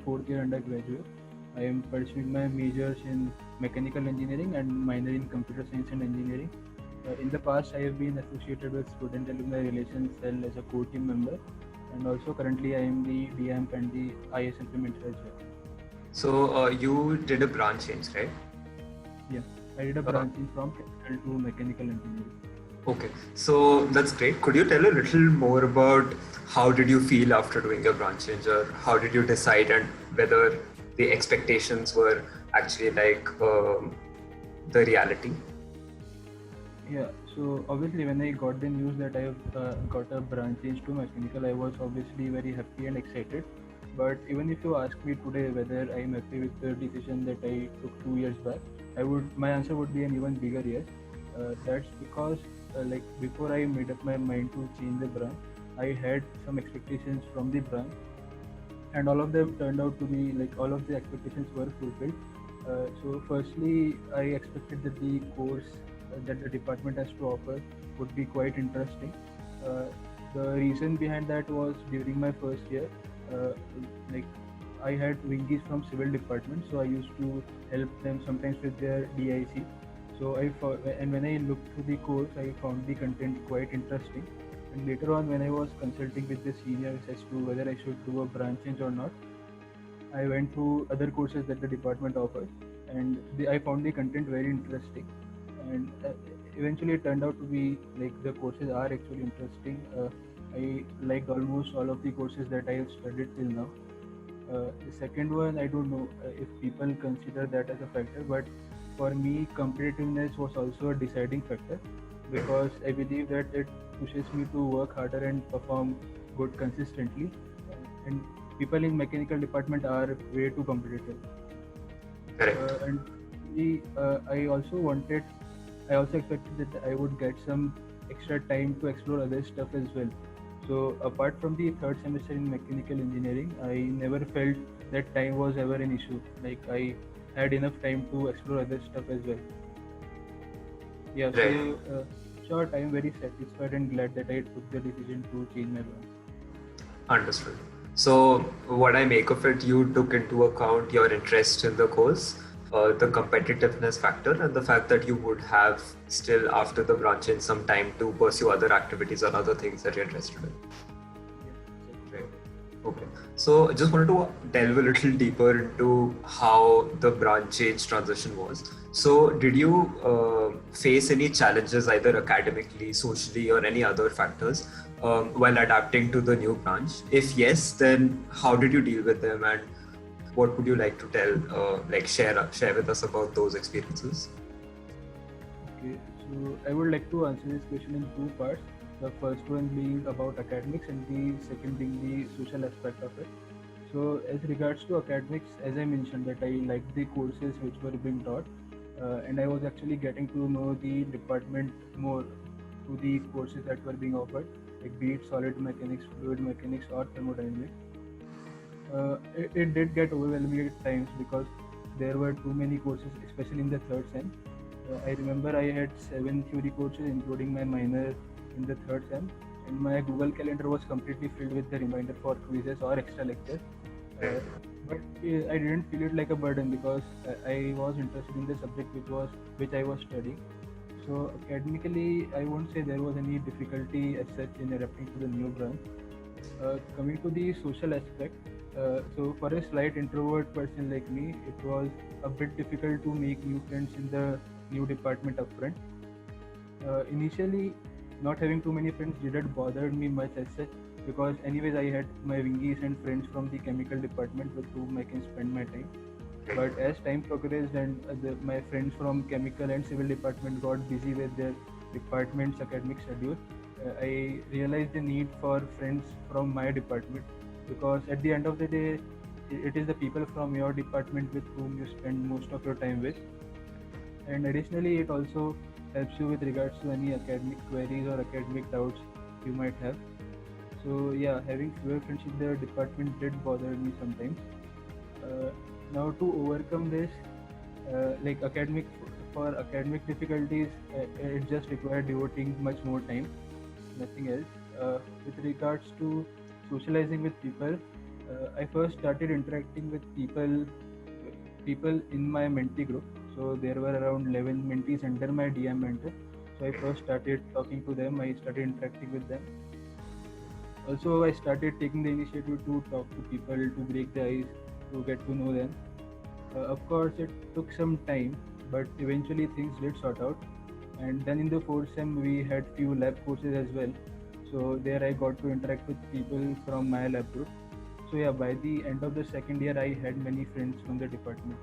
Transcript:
fourth year undergraduate. I am pursuing my majors in mechanical engineering and minor in computer science and engineering. In the past, I have been associated with Student Alumni Relations Cell as a core team member, and also currently I am the DAMP and the IS implementer as well. So you did a branch change, right? Yeah, I did a branching from chemical to mechanical engineering. Okay, so that's great. Could you tell a little more about how did you feel after doing your branch change, or how did you decide, and whether the expectations were actually like the reality? Yeah, so obviously when I got the news that I have got a branch change to mechanical, I was obviously very happy and excited. But even if you ask me today whether I am happy with the decision that I took 2 years back, my answer would be an even bigger yes. That's because like before I made up my mind to change the branch, I had some expectations from the branch, and all of them turned out to be like all of the expectations were fulfilled. So firstly, I expected that the course that the department has to offer would be quite interesting. Uh, the reason behind that was during my first year, uh, like I had wingies from civil department, so I used to help them sometimes with their DIC. And when I looked through the course, I found the content quite interesting. And later on, when I was consulting with the seniors as to whether I should do a branch change or not, I went through other courses that the department offers, and I found the content very interesting. And eventually, it turned out to be like the courses are actually interesting. I liked almost all of the courses that I have studied till now. The second one, I don't know if people consider that as a factor, but for me, competitiveness was also a deciding factor because I believe that it pushes me to work harder and perform good consistently. And people in mechanical department are way too competitive. Correct. And I also expected that I would get some extra time to explore other stuff as well. So apart from the third semester in mechanical engineering, I never felt that time was ever an issue. Like I had enough time to explore other stuff as well. Yeah, Right. so short, I am very satisfied and glad that I took the decision to change my branch. Understood. So, what I make of it, you took into account your interest in the course, the competitiveness factor, and the fact that you would have still, after the branch, in some time to pursue other activities or other things that you're interested in. Right. Okay. So, I just wanted to delve a little deeper into how the branch change transition was. So, did you face any challenges, either academically, socially, or any other factors, while adapting to the new branch? If yes, then how did you deal with them, and what would you like to share with us about those experiences? Okay, so I would like to answer this question in two parts. The first one being about academics and the second being the social aspect of it. So as regards to academics, as I mentioned that I liked the courses which were being taught, and I was actually getting to know the department more through the courses that were being offered, like be it solid mechanics, fluid mechanics, or thermodynamics. It did get overwhelming at times because there were too many courses, especially in the third sem. I remember I had 7 theory courses, including my minor in the third sem, and my Google Calendar was completely filled with the reminder for quizzes or extra lectures. But I didn't feel it like a burden because I was interested in the subject which I was studying. So academically, I won't say there was any difficulty as such in adapting to the new branch. Coming to the social aspect, so for a slight introvert person like me, it was a bit difficult to make new friends in the new department upfront. Initially, not having too many friends didn't bother me much as such because anyways I had my wingies and friends from the chemical department with whom I can spend my time. But as time progressed and my friends from chemical and civil department got busy with their department's academic schedule, I realized the need for friends from my department because at the end of the day, it is the people from your department with whom you spend most of your time with. And additionally, it also helps you with regards to any academic queries or academic doubts you might have. So yeah, having fewer friends in the department did bother me sometimes. Now to overcome this, like for academic difficulties, it just required devoting much more time, nothing else. With regards to socializing with people, I first started interacting with people in my mentee group. So there were around 11 mentees under my DM mentor. So I first started talking to them. I started interacting with them. Also, I started taking the initiative to talk to people, to break the ice, to get to know them. Of course, it took some time, but eventually things did sort out. And then in the fourth sem, we had few lab courses as well. So there I got to interact with people from my lab group. So yeah, by the end of the second year, I had many friends from the department.